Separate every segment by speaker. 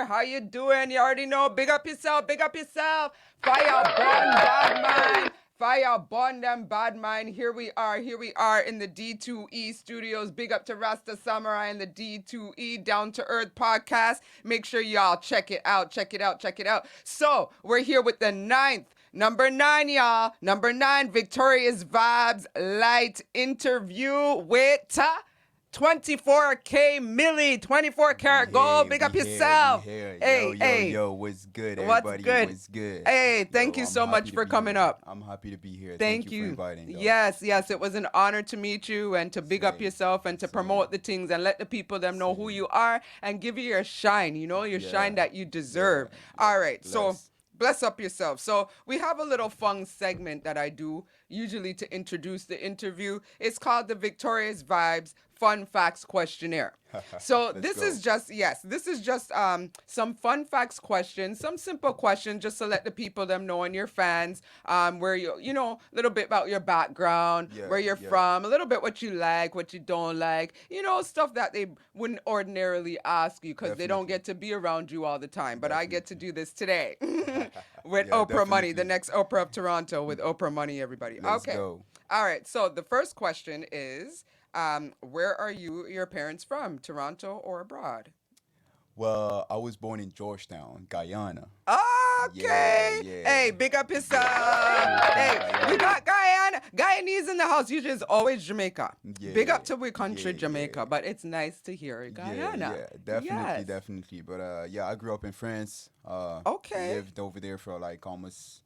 Speaker 1: How you doing? You already know. Big up yourself. Big up yourself. Fire burn bad mind. Fire burn them bad mind. Here we are. Here we are in the D2E studios. Big up to Rasta Samurai and the D2E Down to Earth podcast. Make sure y'all check it out. Check it out. Check it out. So we're here with the ninth. Number 9, y'all. Number 9, Victorious Vibes Light interview with 24K Milli, 24 karat gold. Big up yourself.
Speaker 2: Yo, what's good, everybody? What's good?
Speaker 1: Hey, thank you so much for coming up.
Speaker 2: I'm happy to be here.
Speaker 1: Thank
Speaker 2: you for inviting.
Speaker 1: Yes, it was an honor to meet you and to big up yourself and to promote the things and let the people them know who you are and give you your shine, your shine that you deserve. All right, so bless up yourself. So we have a little fun segment that I do usually to introduce the interview. It's called the Victorious Vibes Fun Facts Questionnaire. So this is just some fun facts questions, some simple questions just to let the people them know and your fans where you know a little bit about your background, where you're from, a little bit what you like, what you don't like, stuff that they wouldn't ordinarily ask you because they don't get to be around you all the time. But I get to do this today with Oprah Money, the next Oprah of Toronto with Oprah Money, everybody.
Speaker 2: Let's go.
Speaker 1: All right. So the first question is, where are your parents from, Toronto or abroad?
Speaker 2: Well, I was born in Georgetown, Guyana.
Speaker 1: Okay.
Speaker 2: Yeah.
Speaker 1: Hey, big up yourself. Hey, we got Guyana. Guyanese in the house. Usually it's always Jamaica. Big up to we country, Jamaica. But it's nice to hear Guyana.
Speaker 2: Yeah, definitely. But I grew up in France. Lived over there for like almost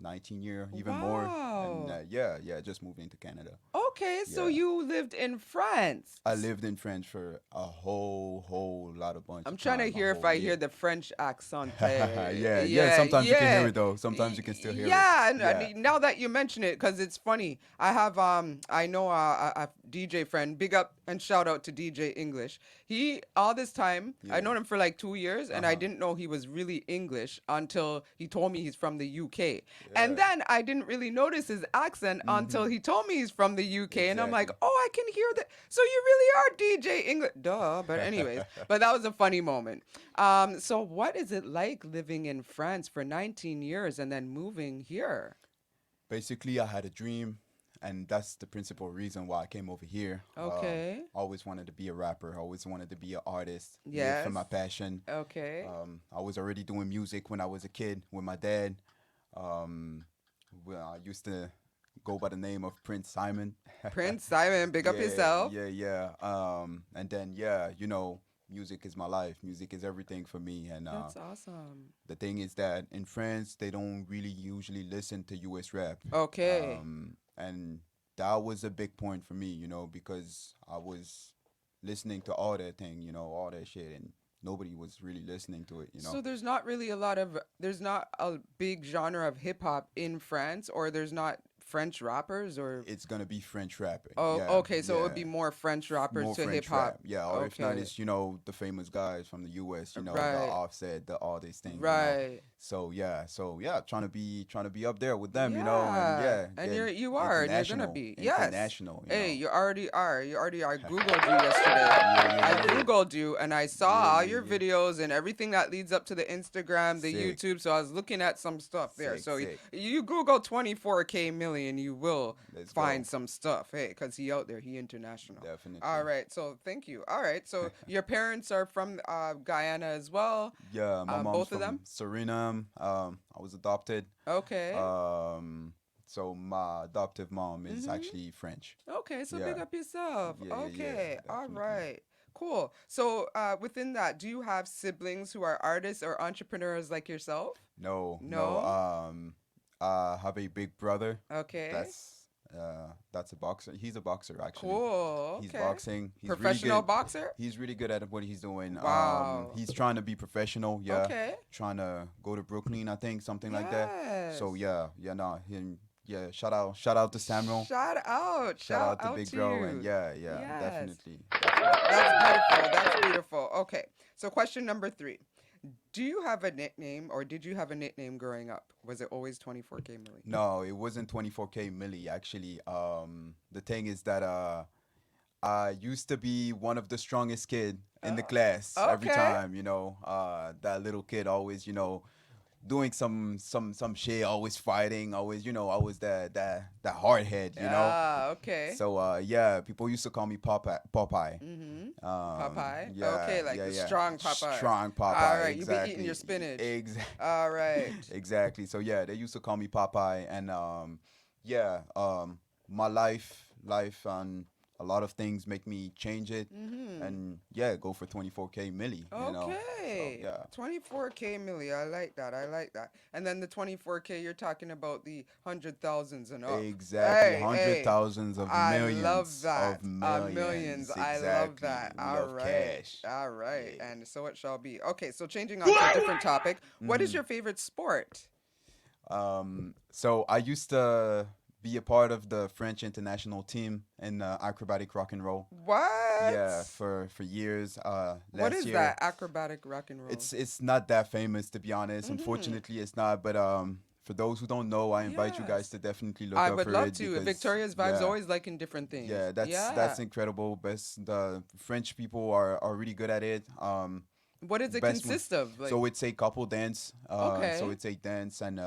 Speaker 2: 19 years, even more. And just moved into Canada.
Speaker 1: Okay, so you lived in France.
Speaker 2: I lived in France for a whole lot of bunch.
Speaker 1: I'm trying to hear if I hear the French accent.
Speaker 2: Sometimes you can hear it though. Sometimes you can still hear it.
Speaker 1: Yeah, now that you mention it, because it's funny. I have I know a DJ friend. Big up and shout out to DJ English. He all this time I known him for like 2 years, and I didn't know he was really English until he told me he's from the UK. And then I didn't really notice his accent until he told me he's from the UK. And I'm like, oh, I can hear that. So you really are DJ English. Duh. But anyways, but that was a funny moment. So what is it like living in France for 19 years and then moving here?
Speaker 2: Basically, I had a dream. And that's the principal reason why I came over here.
Speaker 1: Okay.
Speaker 2: Always wanted to be a rapper. Always wanted to be an artist.
Speaker 1: Yes.
Speaker 2: For my passion.
Speaker 1: Okay.
Speaker 2: I was already doing music when I was a kid with my dad. I used to go by the name of Prince Simon.
Speaker 1: Prince Simon, big up yourself.
Speaker 2: Yeah. And then, music is my life. Music is everything for me. And
Speaker 1: that's awesome.
Speaker 2: The thing is that in France, they don't really usually listen to US rap.
Speaker 1: Okay.
Speaker 2: And that was a big point for me, because I was listening to all that thing, all that shit, and nobody was really listening to it,
Speaker 1: So there's not a big genre of hip hop in France, or there's not French rappers, or
Speaker 2: it's gonna be French rapping.
Speaker 1: Okay, so it would be more French rappers to hip hop.
Speaker 2: Or if not, it's the famous guys from the US, the Offset, all these things.
Speaker 1: Right.
Speaker 2: So trying to be up there with them, and
Speaker 1: and you are, and you're gonna be
Speaker 2: international.
Speaker 1: Hey, you already are. I googled you yesterday. I googled you, and I saw all your videos and everything that leads up to the Instagram, the YouTube. So I was looking at some stuff there. You Google 24K Milli, and you will find some stuff. Hey, because he out there, he international.
Speaker 2: Definitely.
Speaker 1: All right, so thank you. All right, so your parents are from Guyana as well.
Speaker 2: Yeah, my mom's
Speaker 1: both
Speaker 2: from
Speaker 1: of them.
Speaker 2: Suriname. I was adopted.
Speaker 1: Okay.
Speaker 2: So my adoptive mom is actually French.
Speaker 1: Okay, so big up yourself. Okay, all
Speaker 2: definitely.
Speaker 1: right. Cool. So within that, do you have siblings who are artists or entrepreneurs like yourself?
Speaker 2: No. I have a big brother.
Speaker 1: Okay.
Speaker 2: That's a boxer. He's a boxer, actually.
Speaker 1: Cool.
Speaker 2: He's boxing. He's
Speaker 1: professional
Speaker 2: really good.
Speaker 1: boxer?
Speaker 2: He's really good at what he's doing.
Speaker 1: Wow.
Speaker 2: He's trying to be professional. Yeah.
Speaker 1: Okay.
Speaker 2: Trying to go to Brooklyn, I think, something like that. So shout out to Samuel.
Speaker 1: Shout out
Speaker 2: to Big
Speaker 1: to
Speaker 2: Bro.
Speaker 1: you.
Speaker 2: And definitely.
Speaker 1: That's beautiful. Okay. So question number 3. Do you have a nickname, or did you have a nickname growing up? Was it always 24K Milli?
Speaker 2: No, it wasn't 24K Milli, actually. The thing is that I used to be one of the strongest kid in the class every
Speaker 1: Okay.
Speaker 2: time, that little kid always, doing some shit, always fighting, always, I was that hard head.
Speaker 1: Ah, okay.
Speaker 2: So yeah, people used to call me Popeye.
Speaker 1: Mm-hmm. Popeye. Okay, like
Speaker 2: Yeah,
Speaker 1: the
Speaker 2: yeah.
Speaker 1: strong Popeye.
Speaker 2: Strong
Speaker 1: All
Speaker 2: Popeye,
Speaker 1: right, you be eating
Speaker 2: exactly.
Speaker 1: your spinach.
Speaker 2: Exactly.
Speaker 1: All right.
Speaker 2: Exactly. So yeah, they used to call me Popeye, and yeah, my life and a lot of things make me change it,
Speaker 1: Mm-hmm.
Speaker 2: and yeah, go for 24K Milli. So
Speaker 1: Okay.
Speaker 2: yeah,
Speaker 1: 24K Milli. I like that. I like that. And then the 24K, you're talking about the hundred thousands and up.
Speaker 2: exactly.
Speaker 1: Hey,
Speaker 2: Hundred
Speaker 1: hey.
Speaker 2: thousands of
Speaker 1: I love
Speaker 2: millions of
Speaker 1: that. Millions.
Speaker 2: millions.
Speaker 1: I love
Speaker 2: Exactly.
Speaker 1: that.
Speaker 2: We
Speaker 1: All
Speaker 2: love
Speaker 1: right.
Speaker 2: cash.
Speaker 1: All right.
Speaker 2: Yeah.
Speaker 1: And so it shall be. Okay, so changing on to a different topic. What is
Speaker 2: hmm
Speaker 1: your favorite sport?
Speaker 2: So I used to be a part of the French international team in acrobatic rock and roll.
Speaker 1: What?
Speaker 2: Yeah, for years.
Speaker 1: What
Speaker 2: Last
Speaker 1: is
Speaker 2: year,
Speaker 1: that? Acrobatic rock and roll.
Speaker 2: it's not that famous, to be honest.
Speaker 1: Mm-hmm.
Speaker 2: Unfortunately, it's not. But for those who don't know, I invite you guys
Speaker 1: Yes.
Speaker 2: to definitely look
Speaker 1: I
Speaker 2: up
Speaker 1: would
Speaker 2: for
Speaker 1: love
Speaker 2: it
Speaker 1: to.
Speaker 2: because
Speaker 1: Victoria's Vibes
Speaker 2: yeah,
Speaker 1: always liking different things.
Speaker 2: yeah, that's
Speaker 1: Yeah.
Speaker 2: incredible. Best the French people are really good at it.
Speaker 1: What does it
Speaker 2: Best one.
Speaker 1: consist of? Like,
Speaker 2: So it's a couple dance. So
Speaker 1: okay.
Speaker 2: it's a dance, and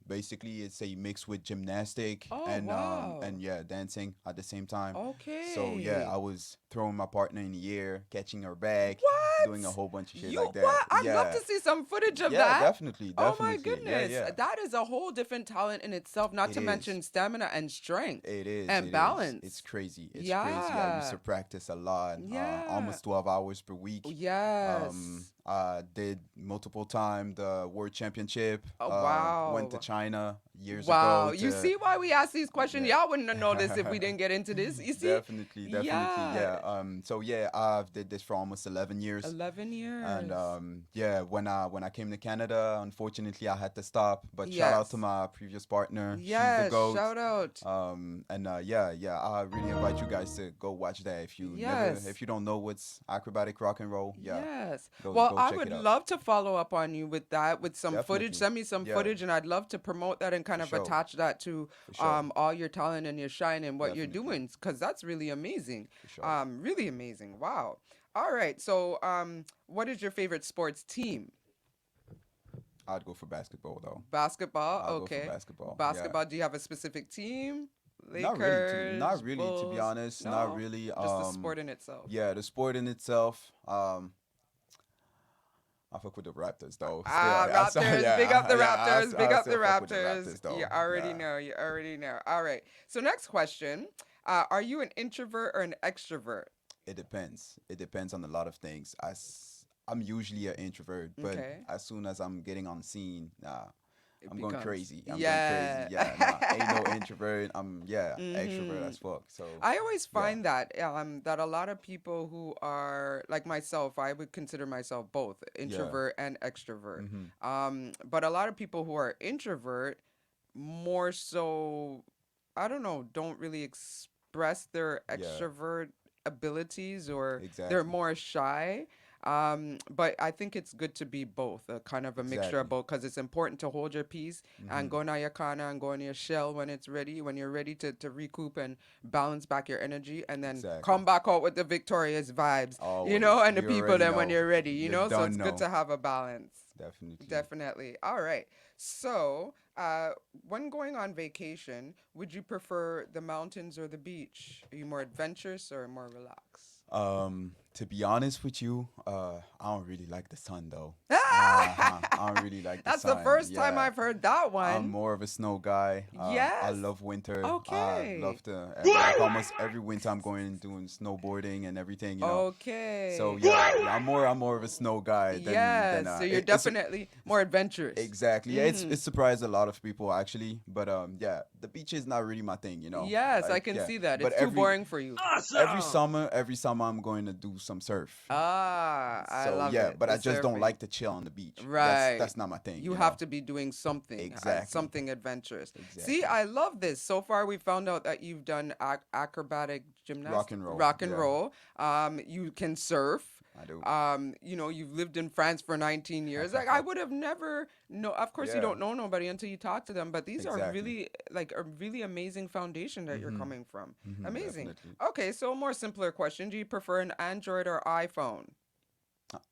Speaker 2: basically it's a mix with gymnastic
Speaker 1: Oh, wow.
Speaker 2: and yeah, dancing at the same time. So yeah,
Speaker 1: Okay.
Speaker 2: I was throwing my partner in the air, catching her back, doing a
Speaker 1: What?
Speaker 2: whole bunch of shit
Speaker 1: You
Speaker 2: like that.
Speaker 1: what? I'd love
Speaker 2: Yeah,
Speaker 1: to see some footage of
Speaker 2: yeah,
Speaker 1: that.
Speaker 2: definitely,
Speaker 1: Oh my
Speaker 2: definitely. Yeah,
Speaker 1: goodness.
Speaker 2: yeah.
Speaker 1: That is a whole different talent in itself, not
Speaker 2: It
Speaker 1: to
Speaker 2: is.
Speaker 1: mention stamina and strength
Speaker 2: It is.
Speaker 1: and
Speaker 2: It is. It's
Speaker 1: balance.
Speaker 2: crazy. It's crazy. I used
Speaker 1: Yeah.
Speaker 2: to practice a lot,
Speaker 1: Yeah.
Speaker 2: almost 12 hours per week.
Speaker 1: Yes.
Speaker 2: I did multiple time the world championship.
Speaker 1: Oh,
Speaker 2: Went to
Speaker 1: wow.
Speaker 2: China years
Speaker 1: Wow.
Speaker 2: ago
Speaker 1: You
Speaker 2: to
Speaker 1: see why we ask these questions?
Speaker 2: yeah.
Speaker 1: Y'all wouldn't have known this if we didn't get into this. You see?
Speaker 2: Definitely, definitely,
Speaker 1: Yeah.
Speaker 2: yeah. So yeah, I've did this for almost 11 years.
Speaker 1: 11
Speaker 2: And
Speaker 1: years.
Speaker 2: yeah, when I came to Canada, unfortunately I had to stop. But shout out to
Speaker 1: Yes.
Speaker 2: my previous partner. She's the
Speaker 1: Yes.
Speaker 2: goat.
Speaker 1: Shout out.
Speaker 2: And yeah, I really invite you guys to go watch that.
Speaker 1: Yes.
Speaker 2: If you don't know what's acrobatic rock and roll, yeah,
Speaker 1: Yes.
Speaker 2: go
Speaker 1: Well,
Speaker 2: go
Speaker 1: I
Speaker 2: check
Speaker 1: would
Speaker 2: it out.
Speaker 1: love to follow up on you with that, with some footage.
Speaker 2: Definitely,
Speaker 1: Send me some
Speaker 2: yeah,
Speaker 1: footage, and I'd love to promote that and kind
Speaker 2: for
Speaker 1: of
Speaker 2: sure,
Speaker 1: attach that to
Speaker 2: for sure,
Speaker 1: all your talent and your shine and what you're
Speaker 2: definitely,
Speaker 1: doing, because that's really amazing.
Speaker 2: for sure.
Speaker 1: Really amazing. Wow. All right. So, what is your favorite sports team?
Speaker 2: I'd go for basketball though.
Speaker 1: Basketball.
Speaker 2: I'll go for
Speaker 1: Okay.
Speaker 2: basketball. Yeah.
Speaker 1: Basketball. Do you have a specific team?
Speaker 2: Not
Speaker 1: Lakers,
Speaker 2: really, to be
Speaker 1: Bulls?
Speaker 2: honest. Not
Speaker 1: No,
Speaker 2: really.
Speaker 1: just the sport in itself.
Speaker 2: Yeah, the sport in itself. I fuck with the Raptors though. Still,
Speaker 1: Ah, Raptors. Big up the Raptors. Big
Speaker 2: I
Speaker 1: up the
Speaker 2: still fuck with the
Speaker 1: Raptors.
Speaker 2: Raptors though.
Speaker 1: You already
Speaker 2: Yeah.
Speaker 1: know. You already know. All right. So next question. Are you an introvert or an extrovert?
Speaker 2: It depends. It depends on a lot of things. I'm usually an introvert, but
Speaker 1: Okay.
Speaker 2: as soon as I'm getting on scene, nah,
Speaker 1: It
Speaker 2: I'm going
Speaker 1: becomes.
Speaker 2: crazy. I'm going crazy.
Speaker 1: Yeah.
Speaker 2: Yeah, nah, ain't no introvert. I'm yeah, extrovert
Speaker 1: hmm
Speaker 2: as fuck. So
Speaker 1: I always
Speaker 2: yeah,
Speaker 1: find that a lot of people who are like myself, I would consider myself both
Speaker 2: yeah.
Speaker 1: introvert and extrovert.
Speaker 2: hmm
Speaker 1: But a lot of people who are introvert more so, I don't know, don't really express their
Speaker 2: Yeah,
Speaker 1: extrovert abilities, or they're
Speaker 2: exactly,
Speaker 1: more shy. But I think it's good to be both, a kind of a mixture of
Speaker 2: exactly.
Speaker 1: both, because it's important to hold your peace and
Speaker 2: hmm
Speaker 1: go in your corner and go in your shell when it's ready, when you're ready to recoup and balance back your energy, and then
Speaker 2: Exactly.
Speaker 1: come back out with the victorious vibes,
Speaker 2: Always.
Speaker 1: and the
Speaker 2: You
Speaker 1: people
Speaker 2: already
Speaker 1: then when
Speaker 2: know.
Speaker 1: you're ready,
Speaker 2: You
Speaker 1: so it's
Speaker 2: don't
Speaker 1: good
Speaker 2: know.
Speaker 1: to have a balance.
Speaker 2: Definitely.
Speaker 1: Definitely. All right. So, when going on vacation, would you prefer the mountains or the beach? Are you more adventurous or more relaxed?
Speaker 2: To be honest with you, I don't really like the sun though. I don't really like the
Speaker 1: That's the
Speaker 2: sun.
Speaker 1: first time
Speaker 2: Yeah.
Speaker 1: I've heard that
Speaker 2: I'm
Speaker 1: one.
Speaker 2: more of a snow guy. I
Speaker 1: Yes.
Speaker 2: love winter. I
Speaker 1: Okay.
Speaker 2: love to like almost every winter I'm going doing snowboarding and everything. So
Speaker 1: Okay.
Speaker 2: yeah, I'm more of a snow guy than
Speaker 1: Yes. So you're
Speaker 2: it's
Speaker 1: definitely more adventurous.
Speaker 2: exactly. Yeah,
Speaker 1: Mm-hmm.
Speaker 2: it's surprised a lot of people actually, but yeah, the beach is not really my thing.
Speaker 1: Yes, I
Speaker 2: Like
Speaker 1: can
Speaker 2: yeah,
Speaker 1: see that.
Speaker 2: but
Speaker 1: It's too boring for you.
Speaker 2: every summer I'm going to do some surf.
Speaker 1: Ah, I
Speaker 2: So
Speaker 1: love
Speaker 2: yeah,
Speaker 1: it.
Speaker 2: but
Speaker 1: The
Speaker 2: I just don't
Speaker 1: surfing.
Speaker 2: like to chill on the beach.
Speaker 1: Right.
Speaker 2: That's not my thing,
Speaker 1: You
Speaker 2: you
Speaker 1: have
Speaker 2: know.
Speaker 1: to be doing something,
Speaker 2: Exactly.
Speaker 1: something adventurous. See,
Speaker 2: Exactly.
Speaker 1: I love this. So far, we found out that you've done acrobatic
Speaker 2: Rock
Speaker 1: gymnastics,
Speaker 2: and roll.
Speaker 1: rock and
Speaker 2: Yeah.
Speaker 1: roll. You can surf.
Speaker 2: I do.
Speaker 1: You know, you've lived in France for 19 years. Like I would have never know. Of course, you
Speaker 2: Yeah,
Speaker 1: don't know nobody until you talk to them. But these are
Speaker 2: exactly.
Speaker 1: really like a really amazing foundation that you're coming from. Amazing.
Speaker 2: Definitely.
Speaker 1: Okay, so a more simpler question: do you prefer an Android or iPhone?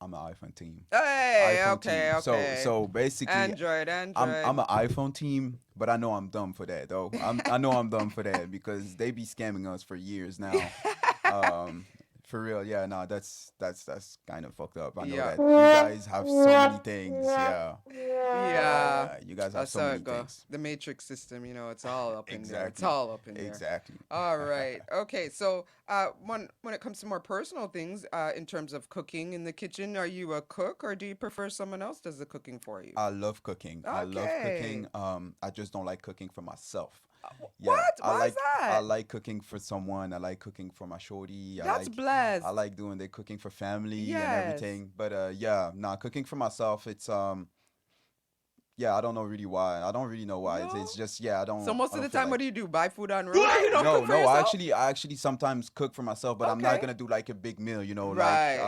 Speaker 2: I'm an iPhone team.
Speaker 1: Hey,
Speaker 2: iPhone
Speaker 1: okay,
Speaker 2: team. So
Speaker 1: okay.
Speaker 2: so basically,
Speaker 1: Android,
Speaker 2: I'm
Speaker 1: Android.
Speaker 2: an iPhone team, but I know I'm dumb for that though. I know I'm dumb for that because they be scamming us for years now. Um, for real, yeah, no, that's kind of fucked up. I know
Speaker 1: Yeah.
Speaker 2: that you guys have so many things. Yeah,
Speaker 1: Yeah.
Speaker 2: you guys have
Speaker 1: That's
Speaker 2: so
Speaker 1: how
Speaker 2: many
Speaker 1: it go.
Speaker 2: things.
Speaker 1: The matrix system, you know, it's all up in there. It's
Speaker 2: Exactly,
Speaker 1: all up in there.
Speaker 2: exactly.
Speaker 1: All right. Okay. So, when it comes to more personal things, in terms of cooking in the kitchen, are you a cook or do you prefer someone else does the cooking for you?
Speaker 2: I love cooking. I love cooking.
Speaker 1: Okay.
Speaker 2: I just don't like cooking for myself. Yeah,
Speaker 1: What? Why is
Speaker 2: I
Speaker 1: that?
Speaker 2: like cooking for someone. I like cooking for my shorty.
Speaker 1: That's
Speaker 2: I
Speaker 1: blessed.
Speaker 2: like doing the cooking for family and
Speaker 1: Yes.
Speaker 2: everything. But yeah, nah, cooking for myself. It's yeah, I don't know really why. I don't really know why. It's
Speaker 1: No.
Speaker 2: just yeah,
Speaker 1: So most
Speaker 2: I
Speaker 1: of the
Speaker 2: don't feel
Speaker 1: time, what
Speaker 2: like.
Speaker 1: do you do? Buy food on road? You don't cook
Speaker 2: No,
Speaker 1: for
Speaker 2: no.
Speaker 1: yourself?
Speaker 2: I actually sometimes cook for myself, but I'm not
Speaker 1: Okay.
Speaker 2: gonna do like a big meal. You know, like
Speaker 1: Right.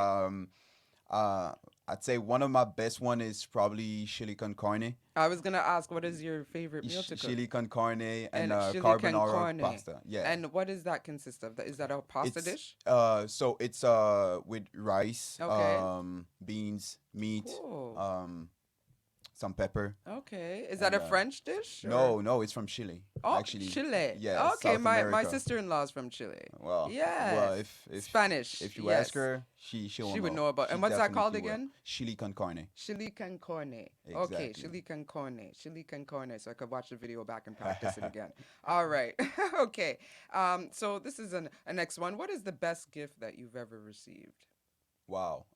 Speaker 2: uh, I'd say one of my best one is probably chili con carne.
Speaker 1: I was gonna ask, what is your favorite meal to cook?
Speaker 2: Chili con carne and
Speaker 1: And chili con
Speaker 2: carbonara
Speaker 1: carne.
Speaker 2: pasta. Yeah,
Speaker 1: And what does that consist of? Is that a pasta
Speaker 2: it's
Speaker 1: dish?
Speaker 2: so it's with rice,
Speaker 1: Okay.
Speaker 2: beans, meat,
Speaker 1: Cool.
Speaker 2: um some pepper,
Speaker 1: Okay. Is that
Speaker 2: and
Speaker 1: a French dish or?
Speaker 2: no, it's from Chile
Speaker 1: Oh,
Speaker 2: actually.
Speaker 1: Chile.
Speaker 2: Yeah,
Speaker 1: Okay,
Speaker 2: South
Speaker 1: my
Speaker 2: America.
Speaker 1: sister-in-law is from Chile.
Speaker 2: Well,
Speaker 1: Yes.
Speaker 2: if
Speaker 1: Spanish.
Speaker 2: if you ask
Speaker 1: Yes.
Speaker 2: her, she'll
Speaker 1: She would
Speaker 2: know.
Speaker 1: know about.
Speaker 2: She
Speaker 1: And what's that called
Speaker 2: definitely will.
Speaker 1: again?
Speaker 2: Chili con carne.
Speaker 1: Chili con carne. Okay,
Speaker 2: Exactly.
Speaker 1: chili con carne. Chili con carne. So I could watch the video back and practice it again. All right. Okay. So this is a next one. What is the best gift that you've ever received?
Speaker 2: Wow.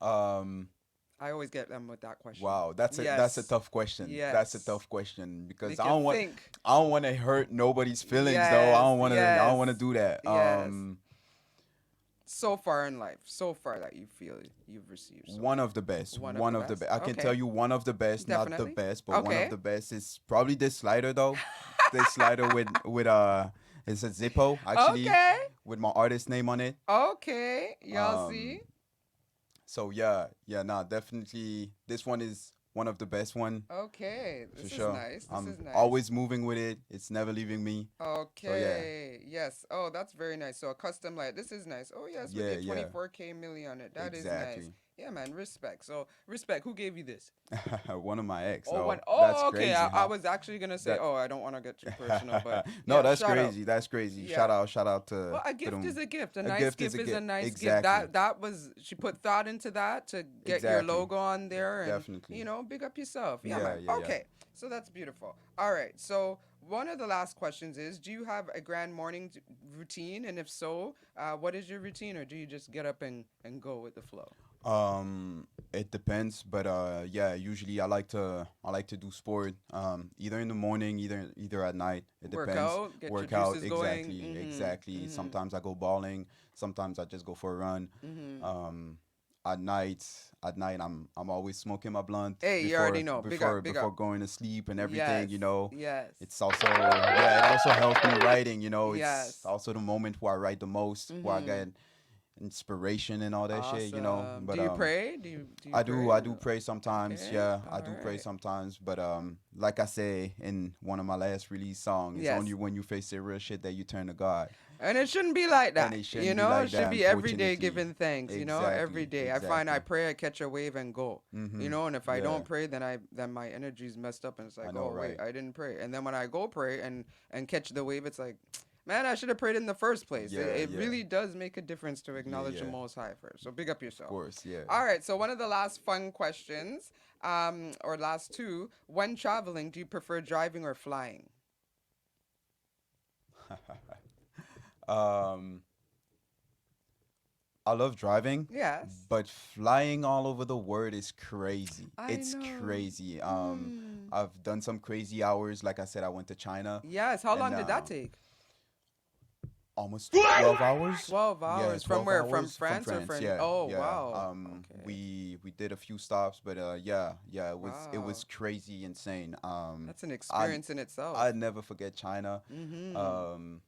Speaker 1: I always get them with that question.
Speaker 2: Wow, that's a
Speaker 1: Yes.
Speaker 2: tough question. That's a
Speaker 1: Yes.
Speaker 2: tough question because
Speaker 1: Make you think.
Speaker 2: I don't want to hurt nobody's feelings though.
Speaker 1: Yes.
Speaker 2: I don't
Speaker 1: Yes.
Speaker 2: want to do that.
Speaker 1: Yes. So far in life, so far that you feel you've received so
Speaker 2: One
Speaker 1: far.
Speaker 2: of the best.
Speaker 1: One of
Speaker 2: One
Speaker 1: the
Speaker 2: of the
Speaker 1: best.
Speaker 2: best. I can tell
Speaker 1: Okay.
Speaker 2: you one of the best, not the
Speaker 1: Definitely.
Speaker 2: best, but one of
Speaker 1: Okay.
Speaker 2: the best is probably this slider though. This slider with it's a Zippo actually
Speaker 1: Okay.
Speaker 2: with my artist name on it.
Speaker 1: Okay. Y'all see?
Speaker 2: Um so yeah, yeah, nah, definitely this one is one of the best one
Speaker 1: Okay.
Speaker 2: for
Speaker 1: This is
Speaker 2: sure.
Speaker 1: nice. This
Speaker 2: I'm
Speaker 1: is nice.
Speaker 2: always moving with it. It's never leaving me. So yeah.
Speaker 1: Okay. Yes. Oh, that's very nice. So a custom light. This is nice. Oh, yes, with
Speaker 2: Yeah,
Speaker 1: your
Speaker 2: yeah.
Speaker 1: 24K Milli on it. That is nice.
Speaker 2: Exactly.
Speaker 1: Yeah, man. Respect. So respect. Who gave you this?
Speaker 2: One of my ex
Speaker 1: Oh, one.
Speaker 2: though. That's
Speaker 1: Oh, okay.
Speaker 2: crazy,
Speaker 1: I
Speaker 2: huh?
Speaker 1: was actually gonna say.
Speaker 2: That
Speaker 1: Oh, I don't want to get too personal, but
Speaker 2: no,
Speaker 1: yeah.
Speaker 2: that's
Speaker 1: Shout out.
Speaker 2: crazy. That's crazy.
Speaker 1: Yeah.
Speaker 2: Shout out
Speaker 1: Well, a
Speaker 2: to
Speaker 1: gift is
Speaker 2: them.
Speaker 1: a gift. A
Speaker 2: A
Speaker 1: nice
Speaker 2: gift is
Speaker 1: gift
Speaker 2: a
Speaker 1: is a
Speaker 2: gift.
Speaker 1: nice gift.
Speaker 2: Exactly.
Speaker 1: That was she put thought into that to get your
Speaker 2: Exactly.
Speaker 1: logo on there and
Speaker 2: Definitely.
Speaker 1: big up yourself. Yeah,
Speaker 2: Yeah,
Speaker 1: man.
Speaker 2: yeah, yeah.
Speaker 1: Okay. So that's beautiful. All right. So one of the last questions is, do you have a grand morning routine? And if so, what is your routine, or do you just get up and go with the flow?
Speaker 2: It depends, but yeah, usually I like to do sport either in the morning, either at night. It
Speaker 1: Work
Speaker 2: depends.
Speaker 1: out, get your
Speaker 2: Work out
Speaker 1: juices going.
Speaker 2: exactly, exactly.
Speaker 1: Mm-hmm.
Speaker 2: Sometimes I go bowling, sometimes I just go for a run.
Speaker 1: Mm-hmm.
Speaker 2: Um at night, I'm always smoking my blunt
Speaker 1: Hey, you already know. Big up, big
Speaker 2: before
Speaker 1: up.
Speaker 2: going to sleep and everything,
Speaker 1: Yes.
Speaker 2: you know.
Speaker 1: Yes.
Speaker 2: It's also yeah, it also helps me writing, you know. It's
Speaker 1: Yes.
Speaker 2: also the moment where I write the most, where I
Speaker 1: Mm-hmm.
Speaker 2: get inspiration and all that shit, you know.
Speaker 1: Awesome. Do
Speaker 2: But
Speaker 1: you pray? Do you
Speaker 2: I
Speaker 1: pray?
Speaker 2: do pray sometimes.
Speaker 1: Okay.
Speaker 2: Yeah, I
Speaker 1: All
Speaker 2: do pray
Speaker 1: right.
Speaker 2: sometimes. But like I say in one of my last release songs, it's
Speaker 1: Yes.
Speaker 2: only when you face the real shit that you turn to God,
Speaker 1: And it shouldn't be like
Speaker 2: and
Speaker 1: that.
Speaker 2: it
Speaker 1: You
Speaker 2: shouldn't be
Speaker 1: know, it
Speaker 2: like
Speaker 1: should
Speaker 2: that,
Speaker 1: be every day
Speaker 2: unfortunately.
Speaker 1: giving thanks, every
Speaker 2: Exactly,
Speaker 1: day. I find I
Speaker 2: exactly.
Speaker 1: pray, I catch a wave and go.
Speaker 2: Mhm.
Speaker 1: And if I
Speaker 2: Yeah,
Speaker 1: don't pray, then my energy's messed up and it's
Speaker 2: I
Speaker 1: like,
Speaker 2: know,
Speaker 1: oh wait,
Speaker 2: right?
Speaker 1: I didn't pray. And then when I go pray and catch the wave, it's like, man, I should have prayed in the first place. It,
Speaker 2: Yeah,
Speaker 1: it
Speaker 2: yeah,
Speaker 1: really does make a difference to
Speaker 2: yeah,
Speaker 1: acknowledge the
Speaker 2: yeah.
Speaker 1: Most High first. So big up
Speaker 2: Of
Speaker 1: yourself.
Speaker 2: course, yeah.
Speaker 1: All right, so one of the last fun questions, or last two, when traveling, do you prefer driving or flying?
Speaker 2: um, I love driving,
Speaker 1: Yes.
Speaker 2: but flying all over the world is crazy.
Speaker 1: I
Speaker 2: It's
Speaker 1: know.
Speaker 2: crazy.
Speaker 1: Mm.
Speaker 2: I've done some crazy hours. Like I said, I went to China
Speaker 1: Yes. How
Speaker 2: and
Speaker 1: long did that take?
Speaker 2: almost 12 hours.
Speaker 1: 12
Speaker 2: Yeah,
Speaker 1: hours. From
Speaker 2: 12
Speaker 1: where? From
Speaker 2: hours from
Speaker 1: France or
Speaker 2: France.
Speaker 1: from?
Speaker 2: Yeah,
Speaker 1: Oh,
Speaker 2: yeah.
Speaker 1: wow. Okay.
Speaker 2: We did a few stops, but yeah, yeah, it was
Speaker 1: Wow.
Speaker 2: crazy, insane.
Speaker 1: That's an
Speaker 2: I
Speaker 1: experience in itself.
Speaker 2: I never forget China.
Speaker 1: Mm-hmm.
Speaker 2: Um,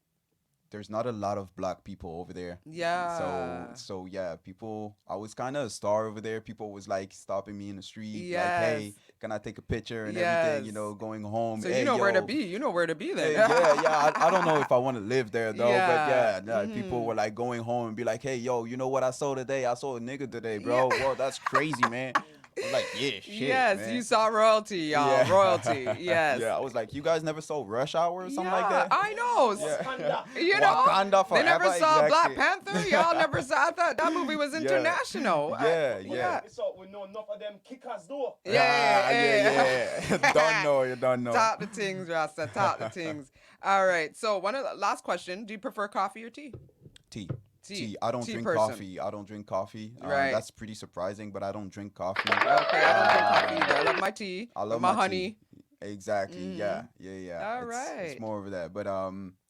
Speaker 2: there's not a lot of black people over there.
Speaker 1: Yeah.
Speaker 2: So yeah, people. I was kind of a star over there. People was like stopping me in the street, like,
Speaker 1: Yes.
Speaker 2: hey, can I take a picture and everything? You
Speaker 1: Yes.
Speaker 2: know, going home.
Speaker 1: So you
Speaker 2: Hey,
Speaker 1: know where to
Speaker 2: yo.
Speaker 1: be. You know where to be then.
Speaker 2: Hey, yeah. I don't know if I want to live there though, but
Speaker 1: Yeah.
Speaker 2: yeah, nah, people were like going home and be like, hey, yo, you know what I saw today? I saw a nigga today,
Speaker 1: Yeah.
Speaker 2: bro. Whoa, that's crazy, man. I was like, yeah, shit,
Speaker 1: Yes, you
Speaker 2: man.
Speaker 1: saw royalty, y'all. Royalty.
Speaker 2: Yeah.
Speaker 1: Yes.
Speaker 2: Yeah, I was like, you guys never saw Rush Hour or something like
Speaker 1: Yeah,
Speaker 2: that?
Speaker 1: I know.
Speaker 2: Yeah.
Speaker 1: You know,
Speaker 2: Wakanda
Speaker 1: they never
Speaker 2: forever,
Speaker 1: saw Black
Speaker 2: exactly.
Speaker 1: Panther. Y'all never saw that. That movie was
Speaker 2: Yeah.
Speaker 1: international.
Speaker 2: Yeah,
Speaker 1: Yeah.
Speaker 3: So we know enough of them kickers though.
Speaker 2: Yeah. Don't know, you don't know.
Speaker 1: Top the things, Rasta. Top the things. All right. So one of the last question: do you prefer coffee or tea?
Speaker 2: Tea.
Speaker 1: Tea.
Speaker 2: Tea. I don't
Speaker 1: Tea
Speaker 2: drink
Speaker 1: person.
Speaker 2: coffee. I don't drink coffee.
Speaker 1: Right.
Speaker 2: That's pretty surprising, but I don't drink coffee.
Speaker 1: Okay, I don't drink coffee either. I love my tea.
Speaker 2: I
Speaker 1: with
Speaker 2: love
Speaker 1: my
Speaker 2: my
Speaker 1: honey.
Speaker 2: tea. Exactly. Yeah.
Speaker 1: All
Speaker 2: It's
Speaker 1: right.
Speaker 2: more of that. But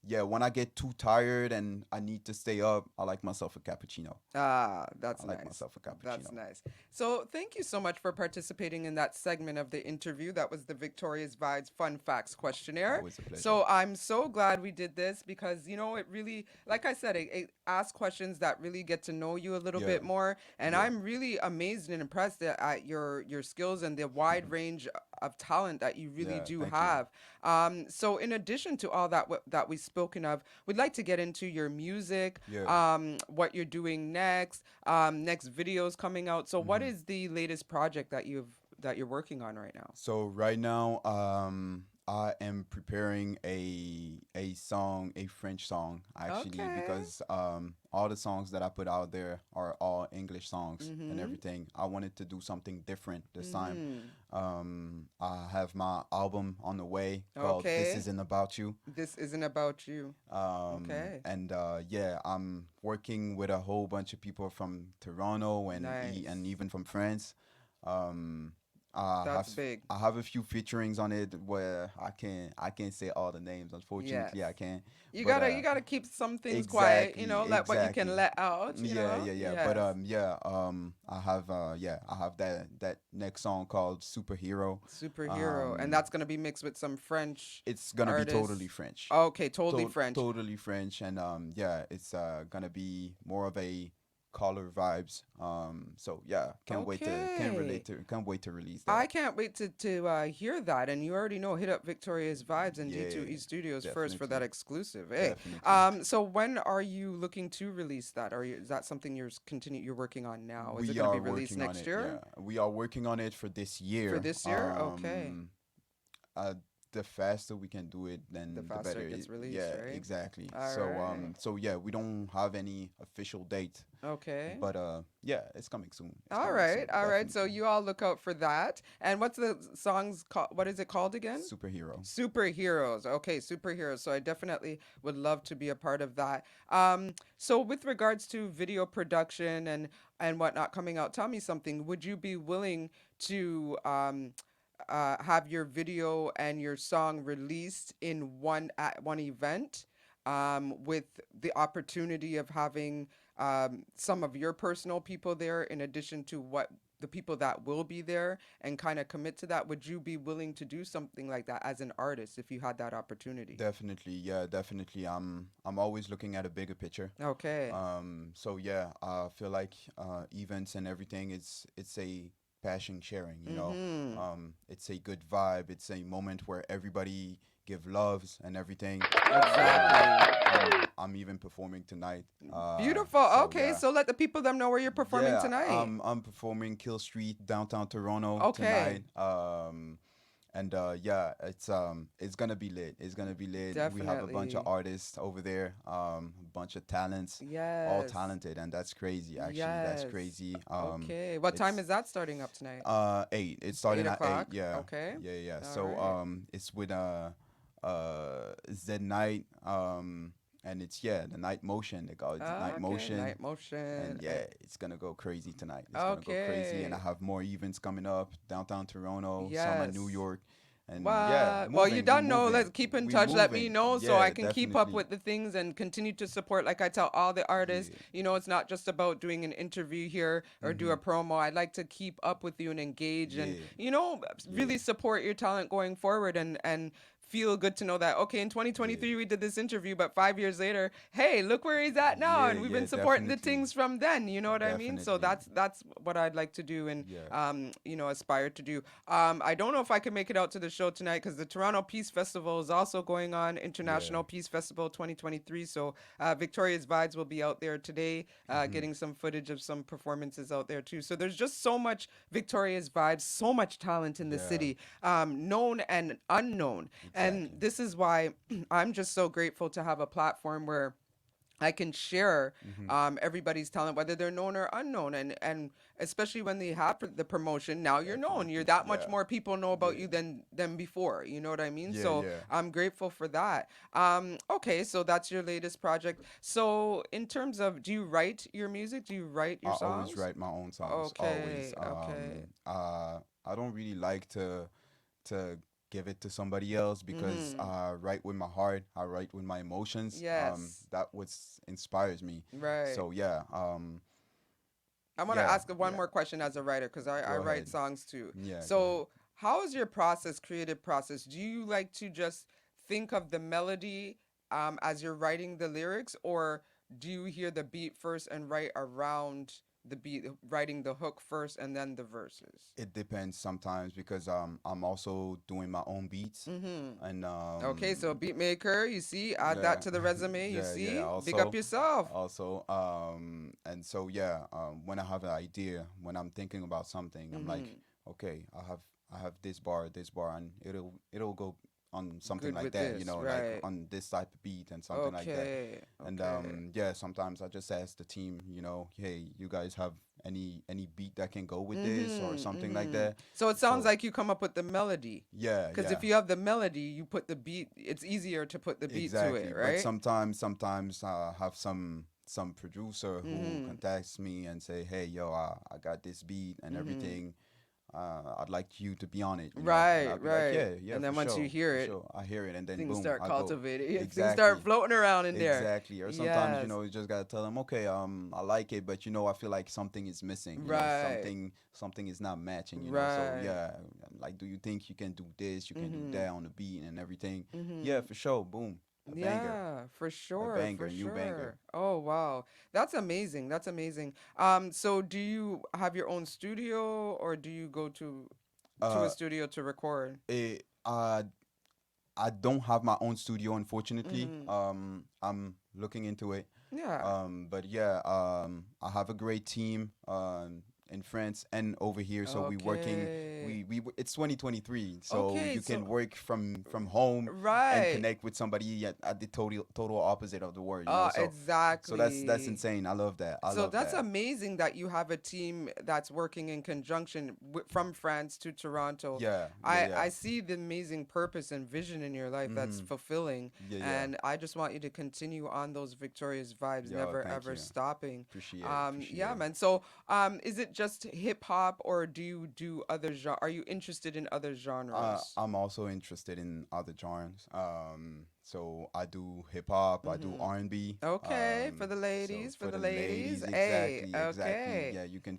Speaker 2: yeah, when I get too tired and I need to stay up, I like myself a cappuccino.
Speaker 1: Ah, that's
Speaker 2: I
Speaker 1: nice.
Speaker 2: like myself a cappuccino.
Speaker 1: That's nice. So thank you so much for participating in that segment of the interview. That was the Victorious Vibes Fun Facts Questionnaire.
Speaker 2: Always a pleasure.
Speaker 1: So I'm so glad we did this because, you know, it really, like I said, it asks questions that really get to know you a little bit more. And I'm really amazed and impressed at your skills and the wide range of talent that you really do
Speaker 2: thank you.
Speaker 1: have. So in addition to all that that we've spoken of, we'd like to get into your music, what you're doing next, next videos coming out. So what is the latest project that you're working on right now?
Speaker 2: So right now, I am preparing a song, a French song actually,
Speaker 1: Okay.
Speaker 2: because all the songs that I put out there are all English songs and everything. I wanted to do something different this time. I have my album on the way called This
Speaker 1: Okay.
Speaker 2: Isn't About You.
Speaker 1: This isn't about you. Okay.
Speaker 2: And yeah, I'm working with a whole bunch of people from Toronto and
Speaker 1: Nice.
Speaker 2: and even from France. Um,
Speaker 1: That's big.
Speaker 2: I have a few featurings on it where I can't say all the names. Unfortunately,
Speaker 1: Yes.
Speaker 2: I can't.
Speaker 1: You
Speaker 2: But,
Speaker 1: gotta keep some things quiet, you
Speaker 2: exactly,
Speaker 1: know, let what you can
Speaker 2: exactly.
Speaker 1: let out, you know?
Speaker 2: Yeah. But
Speaker 1: Yes.
Speaker 2: I have that next song called Superhero.
Speaker 1: Superhero. And
Speaker 2: Um,
Speaker 1: that's gonna be mixed with some French
Speaker 2: it's gonna be
Speaker 1: artists.
Speaker 2: totally French.
Speaker 1: Okay, totally French.
Speaker 2: Totally French, and yeah, it's gonna be more of a color vibes. So yeah, can't wait to
Speaker 1: Okay.
Speaker 2: can't wait to release
Speaker 1: I
Speaker 2: that.
Speaker 1: can't wait to hear that. And you already know, hit up Victorious Vibes and D2E
Speaker 2: Yeah,
Speaker 1: Studios first for that
Speaker 2: definitely,
Speaker 1: exclusive. Hey,
Speaker 2: definitely.
Speaker 1: so when are you looking to release that? Is that something you're working on now? Is it
Speaker 2: We
Speaker 1: going to be
Speaker 2: are
Speaker 1: released
Speaker 2: working on
Speaker 1: next
Speaker 2: it.
Speaker 1: year?
Speaker 2: Yeah, we are working on it for this year.
Speaker 1: For this year? Okay.
Speaker 2: Uh, the faster we can do it, then
Speaker 1: The
Speaker 2: the
Speaker 1: faster
Speaker 2: better.
Speaker 1: it gets released,
Speaker 2: Yeah,
Speaker 1: right?
Speaker 2: exactly.
Speaker 1: All
Speaker 2: So
Speaker 1: right.
Speaker 2: so yeah, we don't have any official date,
Speaker 1: Okay.
Speaker 2: but yeah, it's coming soon. It's
Speaker 1: All
Speaker 2: coming
Speaker 1: right.
Speaker 2: soon,
Speaker 1: All right. So
Speaker 2: definitely.
Speaker 1: you all look out for that. And what's the song's called? What is it called again?
Speaker 2: Superhero.
Speaker 1: Superheroes. Okay, superheroes. So I definitely would love to be a part of that. So with regards to video production and whatnot coming out, tell me something. Would you be willing to have your video and your song released in at one event, with the opportunity of having some of your personal people there in addition to what the people that will be there, and kind of commit to that? Would you be willing to do something like that as an artist if you had that opportunity?
Speaker 2: Definitely, yeah, definitely. I'm always looking at a bigger picture.
Speaker 1: Okay.
Speaker 2: So yeah, I feel like events and everything, it's a passion sharing, you know. It's a good vibe. It's a moment where everybody give loves and everything.
Speaker 1: Exactly.
Speaker 2: I'm even performing tonight.
Speaker 1: Beautiful.
Speaker 2: So
Speaker 1: Okay,
Speaker 2: yeah.
Speaker 1: so let the people them know where you're performing
Speaker 2: Yeah,
Speaker 1: tonight.
Speaker 2: I'm performing Kill Street, downtown Toronto
Speaker 1: Okay.
Speaker 2: tonight. And yeah, it's gonna be lit. It's gonna be lit. We have a bunch
Speaker 1: Definitely.
Speaker 2: of artists over there, a bunch of talents, all
Speaker 1: Yes.
Speaker 2: talented, and that's crazy. Actually, that's
Speaker 1: Yes.
Speaker 2: crazy.
Speaker 1: Okay. What time
Speaker 2: It's
Speaker 1: is that starting up tonight?
Speaker 2: 8. It's starting at 8.
Speaker 1: 8 o'clock?
Speaker 2: Yeah,
Speaker 1: Okay.
Speaker 2: yeah.
Speaker 1: All
Speaker 2: So
Speaker 1: right.
Speaker 2: it's with Z Night, and it's the Night Motion. They call it the Night
Speaker 1: Okay.
Speaker 2: Motion.
Speaker 1: Night motion.
Speaker 2: And yeah, it's gonna go crazy tonight. It's gonna go crazy, and I
Speaker 1: Okay.
Speaker 2: have more events coming up downtown Toronto, some in New
Speaker 1: Yes.
Speaker 2: York, and yeah,
Speaker 1: What? Well, you
Speaker 2: moving. We
Speaker 1: don't know. Let's
Speaker 2: moving.
Speaker 1: keep in
Speaker 2: We
Speaker 1: touch. Let me
Speaker 2: moving.
Speaker 1: know so I
Speaker 2: Yeah,
Speaker 1: can keep up
Speaker 2: definitely.
Speaker 1: with the things and continue to support. Like I tell all the artists,
Speaker 2: Yeah.
Speaker 1: you know, it's not just about doing an interview here or do a promo. I'd like to keep up with you and engage and,
Speaker 2: Yeah.
Speaker 1: you know,
Speaker 2: Yeah.
Speaker 1: really support your talent going forward and feel good to know that, okay, in 2023 we did this interview, but 5 years later, hey, look where he's at now,
Speaker 2: Yeah,
Speaker 1: and we've
Speaker 2: yeah,
Speaker 1: been supporting the
Speaker 2: definitely.
Speaker 1: things from then. You know what I mean? So
Speaker 2: Definitely.
Speaker 1: that's what I'd like to do, and
Speaker 2: Yeah.
Speaker 1: aspire to do. I don't know if I can make it out to the show tonight because the Toronto Peace Festival is also going on,
Speaker 2: Yeah.
Speaker 1: International Peace Festival 2023. So Victoria's Vibes will be out there today, getting some footage of some performances out there too. So there's just so much Victoria's Vibes, so much talent in the
Speaker 2: Yeah.
Speaker 1: city, known and unknown. And
Speaker 2: Exactly.
Speaker 1: this is why I'm just so grateful to have a platform where I can share
Speaker 2: Mm-hmm.
Speaker 1: everybody's talent, whether they're known or unknown, and especially when they have the promotion. Now you're known. You're
Speaker 2: Definitely.
Speaker 1: that much
Speaker 2: Yeah.
Speaker 1: more people know about
Speaker 2: Yeah.
Speaker 1: you than before. You know what I mean?
Speaker 2: Yeah.
Speaker 1: So
Speaker 2: Yeah.
Speaker 1: I'm grateful for that. Okay, so that's your latest project. So in terms of, do you write your music? Do you write
Speaker 2: I
Speaker 1: your
Speaker 2: always
Speaker 1: songs?
Speaker 2: write my own songs. Always.
Speaker 1: Okay, okay.
Speaker 2: I don't really like to give it to somebody else because
Speaker 1: Mm-hmm.
Speaker 2: I write with my heart. I write with my emotions.
Speaker 1: Yes.
Speaker 2: That what inspires me.
Speaker 1: Right.
Speaker 2: So yeah.
Speaker 1: I want to
Speaker 2: Yeah.
Speaker 1: ask one
Speaker 2: Yeah.
Speaker 1: more question as a writer because I
Speaker 2: Go
Speaker 1: write
Speaker 2: ahead.
Speaker 1: songs too.
Speaker 2: Yeah. Go ahead.
Speaker 1: So, how is your process, creative process? Do you like to just think of the melody as you're writing the lyrics, or do you hear the beat first and write around the beat, writing the hook first and then the verses?
Speaker 2: It depends sometimes because I'm also doing my own beats
Speaker 1: Mm-hmm.
Speaker 2: and
Speaker 1: Okay, so beat maker, you see, add that
Speaker 2: yeah.
Speaker 1: to the resume, you
Speaker 2: Yeah,
Speaker 1: see, big up yourself.
Speaker 2: and so yeah, when I have an idea, when I'm thinking about something, I'm like,
Speaker 1: Mm-hmm.
Speaker 2: okay, I have this bar and it'll go on something
Speaker 1: Good
Speaker 2: like
Speaker 1: with
Speaker 2: that,
Speaker 1: this,
Speaker 2: like
Speaker 1: right?
Speaker 2: on this type of beat and something like that.
Speaker 1: Okay,
Speaker 2: And
Speaker 1: okay.
Speaker 2: yeah, sometimes I just ask the team, hey, you guys have any beat that can go with this or
Speaker 1: Mm-hmm.
Speaker 2: something like
Speaker 1: Mm-hmm.
Speaker 2: that.
Speaker 1: So it sounds
Speaker 2: So
Speaker 1: like you come up with the melody.
Speaker 2: yeah,
Speaker 1: Because
Speaker 2: yeah.
Speaker 1: if you have the melody, you put the beat, it's easier to put the beat to it,
Speaker 2: Exactly, but
Speaker 1: right?
Speaker 2: sometimes I have some producer who
Speaker 1: Mm-hmm.
Speaker 2: contacts me and say, "Hey, yo, I got this beat and
Speaker 1: Mm-hmm.
Speaker 2: everything. I'd like you to be on it, And
Speaker 1: Right,
Speaker 2: I'll be like,
Speaker 1: right.
Speaker 2: "Yeah, yeah,
Speaker 1: And then once you hear
Speaker 2: for
Speaker 1: it,
Speaker 2: sure." I hear it, and then
Speaker 1: things
Speaker 2: boom,
Speaker 1: start
Speaker 2: I go.
Speaker 1: cultivating. Things start
Speaker 2: Exactly,
Speaker 1: floating around in there.
Speaker 2: exactly. Or sometimes
Speaker 1: Yes.
Speaker 2: you just gotta tell them, "Okay, I like it, but I feel like something is missing.
Speaker 1: Right.
Speaker 2: Something is not matching. So
Speaker 1: Right.
Speaker 2: yeah, like, do you think you can do this? You can do
Speaker 1: Mm-hmm.
Speaker 2: that on the beat and everything? Yeah,
Speaker 1: Mm-hmm.
Speaker 2: for sure. Boom, a banger."
Speaker 1: Yeah, for
Speaker 2: A
Speaker 1: sure,
Speaker 2: banger,
Speaker 1: for
Speaker 2: new banger.
Speaker 1: sure. Oh, wow. That's amazing. That's amazing. So do you have your own studio or do you go to a
Speaker 2: Uh,
Speaker 1: studio to record?
Speaker 2: it, I don't have my own studio, unfortunately.
Speaker 1: Mm-hmm.
Speaker 2: I'm looking into it.
Speaker 1: Yeah.
Speaker 2: But yeah, I have a great team in France and over here. So we working.
Speaker 1: Okay.
Speaker 2: It's 2023, so
Speaker 1: Okay,
Speaker 2: you
Speaker 1: so
Speaker 2: can work from home and
Speaker 1: right.
Speaker 2: connect with somebody at the total opposite of the world. So that's
Speaker 1: Exactly.
Speaker 2: insane. I love that. I
Speaker 1: So
Speaker 2: love
Speaker 1: that's
Speaker 2: that.
Speaker 1: amazing that you have a team that's working in conjunction from France to Toronto.
Speaker 2: Yeah, yeah,
Speaker 1: I
Speaker 2: yeah.
Speaker 1: see the amazing purpose and vision in your life that's
Speaker 2: Mm-hmm.
Speaker 1: fulfilling,
Speaker 2: Yeah, yeah.
Speaker 1: and I just want you to continue on those victorious vibes,
Speaker 2: Yo,
Speaker 1: never
Speaker 2: thank
Speaker 1: ever
Speaker 2: you.
Speaker 1: stopping.
Speaker 2: Appreciate it. Appreciate
Speaker 1: Yeah,
Speaker 2: it.
Speaker 1: man. So, is it just hip hop, or do you do other genre? Are you interested in other genres?
Speaker 2: I'm also interested in other genres. So I do hip hop, I do
Speaker 1: Mm-hmm.
Speaker 2: R&B.
Speaker 1: Okay, for the
Speaker 2: So
Speaker 1: ladies, for
Speaker 2: for
Speaker 1: the
Speaker 2: the
Speaker 1: ladies.
Speaker 2: ladies,
Speaker 1: Hey,
Speaker 2: exactly.
Speaker 1: okay.
Speaker 2: Yeah, you can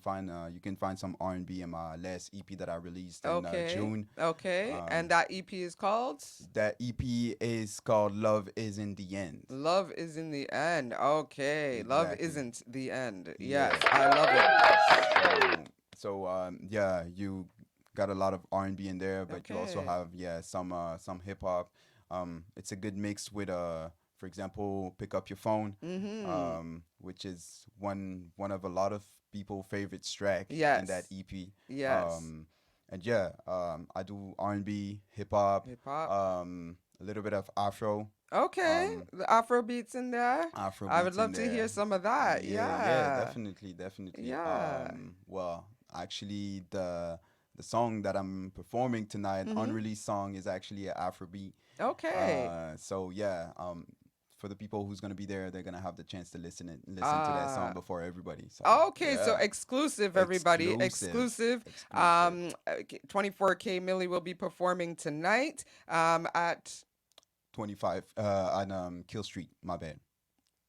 Speaker 2: find some R&B in my last EP that I released in
Speaker 1: Okay.
Speaker 2: June.
Speaker 1: Okay. And
Speaker 2: Um,
Speaker 1: that EP is called
Speaker 2: that EP is called "Love Is in the End."
Speaker 1: Love is in the End. Okay. Love
Speaker 2: Exactly.
Speaker 1: isn't the end. Yes,
Speaker 2: Yeah.
Speaker 1: I love it.
Speaker 2: Yeah, you got a lot of R&B in there, but you also
Speaker 1: Okay.
Speaker 2: have some hip hop. It's a good mix with for example, Pick Up Your Phone,
Speaker 1: Mm-hmm.
Speaker 2: which is one of a lot of people favorite track in that
Speaker 1: Yes.
Speaker 2: EP.
Speaker 1: Yes.
Speaker 2: Um, and yeah, I do R&B, hip hop,
Speaker 1: Hip hop.
Speaker 2: a little bit of Afro,
Speaker 1: Okay.
Speaker 2: um,
Speaker 1: The Afro beats in there.
Speaker 2: Afro
Speaker 1: I would
Speaker 2: beats in
Speaker 1: love to hear
Speaker 2: there.
Speaker 1: some of that.
Speaker 2: Yeah, yeah,
Speaker 1: Yeah.
Speaker 2: definitely, definitely.
Speaker 1: Yeah.
Speaker 2: Well, actually, the song that I'm performing tonight,
Speaker 1: Mm-hmm.
Speaker 2: unreleased song, is actually an Afrobeat.
Speaker 1: Okay.
Speaker 2: So yeah, for the people who's gonna be there, they're gonna have the chance to listen to that song
Speaker 1: Uh
Speaker 2: before everybody. So
Speaker 1: okay, so
Speaker 2: yeah,
Speaker 1: exclusive, everybody.
Speaker 2: exclusive,
Speaker 1: Exclusive.
Speaker 2: exclusive.
Speaker 1: 24K Milli will be performing tonight at
Speaker 2: 25 on Kill Street. My bad.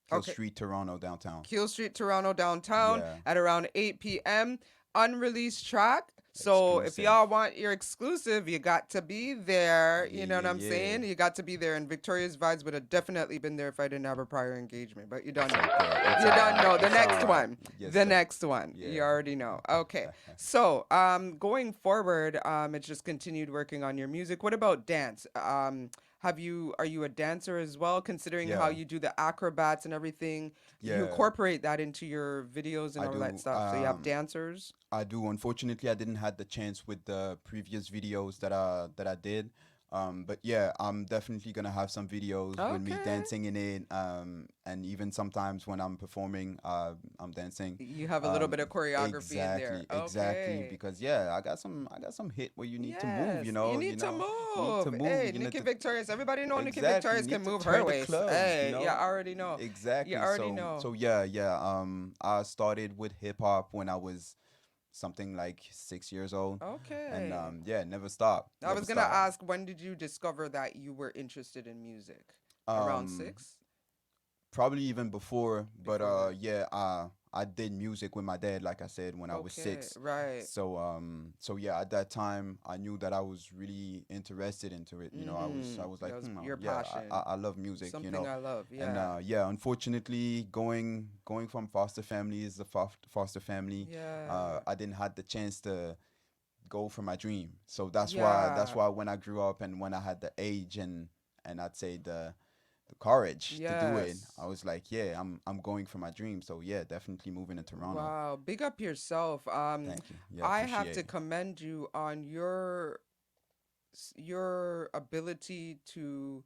Speaker 2: Kill
Speaker 1: okay,
Speaker 2: Street, Toronto, downtown.
Speaker 1: Kill Street, Toronto downtown
Speaker 2: Yeah.
Speaker 1: at around 8 p.m. Unreleased track. So if
Speaker 2: Exclusive.
Speaker 1: y'all want your exclusive, you got to be there.
Speaker 2: Yeah,
Speaker 1: You know what
Speaker 2: yeah,
Speaker 1: I'm
Speaker 2: yeah.
Speaker 1: saying? You got to be there. And Victorious Vibes would have definitely been there if I didn't have a prior engagement. But you don't
Speaker 2: It's
Speaker 1: know.
Speaker 2: okay. It's
Speaker 1: You
Speaker 2: all
Speaker 1: don't
Speaker 2: right.
Speaker 1: know. The
Speaker 2: It's all
Speaker 1: next
Speaker 2: right.
Speaker 1: one.
Speaker 2: Yes,
Speaker 1: The
Speaker 2: sir.
Speaker 1: next one. You
Speaker 2: Yeah.
Speaker 1: already know. Okay. So going forward, it's just continued working on your music. What about dance? Are you a dancer as well, considering how
Speaker 2: Yeah.
Speaker 1: you do the acrobats and everything? You
Speaker 2: Yeah.
Speaker 1: incorporate that into your videos and
Speaker 2: I
Speaker 1: all that
Speaker 2: do.
Speaker 1: stuff. So you have dancers.
Speaker 2: I do. Unfortunately, I didn't had the chance with the previous videos that I did. But yeah, I'm definitely gonna have some videos with me
Speaker 1: Okay.
Speaker 2: dancing in it. And even sometimes when I'm performing, I'm dancing.
Speaker 1: You have a little bit of choreography in there.
Speaker 2: Exactly.
Speaker 1: Okay.
Speaker 2: Because yeah, I got some hit where you need to move.
Speaker 1: Yes, you need to
Speaker 2: You need to
Speaker 1: move.
Speaker 2: move.
Speaker 1: Hey,
Speaker 2: You need
Speaker 1: Nikki
Speaker 2: to
Speaker 1: Victorious. Everybody know Nikki
Speaker 2: exactly. You
Speaker 1: Victorious can
Speaker 2: need to
Speaker 1: move her
Speaker 2: turn the
Speaker 1: waist.
Speaker 2: club.
Speaker 1: Hey, you already know. You
Speaker 2: Exactly.
Speaker 1: already
Speaker 2: So
Speaker 1: know.
Speaker 2: so yeah, yeah. I started with hip hop when I was something like 6 years old, and
Speaker 1: Okay.
Speaker 2: yeah, never stop,
Speaker 1: I
Speaker 2: never
Speaker 1: was gonna
Speaker 2: stop.
Speaker 1: ask, when did you discover that you were interested in music? Around
Speaker 2: Um,
Speaker 1: 6?
Speaker 2: Probably even before, but
Speaker 1: Before that.
Speaker 2: yeah, I did music with my dad, like I said, when I was
Speaker 1: Okay,
Speaker 2: 6.
Speaker 1: right.
Speaker 2: So yeah, at that time, I knew that I was really interested into it. I was
Speaker 1: That
Speaker 2: like,
Speaker 1: was your
Speaker 2: yeah,
Speaker 1: passion.
Speaker 2: I love music,
Speaker 1: Something I love.
Speaker 2: and
Speaker 1: Yeah.
Speaker 2: yeah, unfortunately, going from foster families to foster family,
Speaker 1: Yeah.
Speaker 2: I didn't had the chance to go for my dream. So that's why when I grew up and when I had the age and I'd say the courage to do it,
Speaker 1: Yes.
Speaker 2: I was like, yeah, I'm going for my dream. So yeah, definitely moving to Toronto.
Speaker 1: Wow, big up yourself.
Speaker 2: Thank you. Yeah,
Speaker 1: I have
Speaker 2: appreciate
Speaker 1: to
Speaker 2: it.
Speaker 1: commend you on your ability to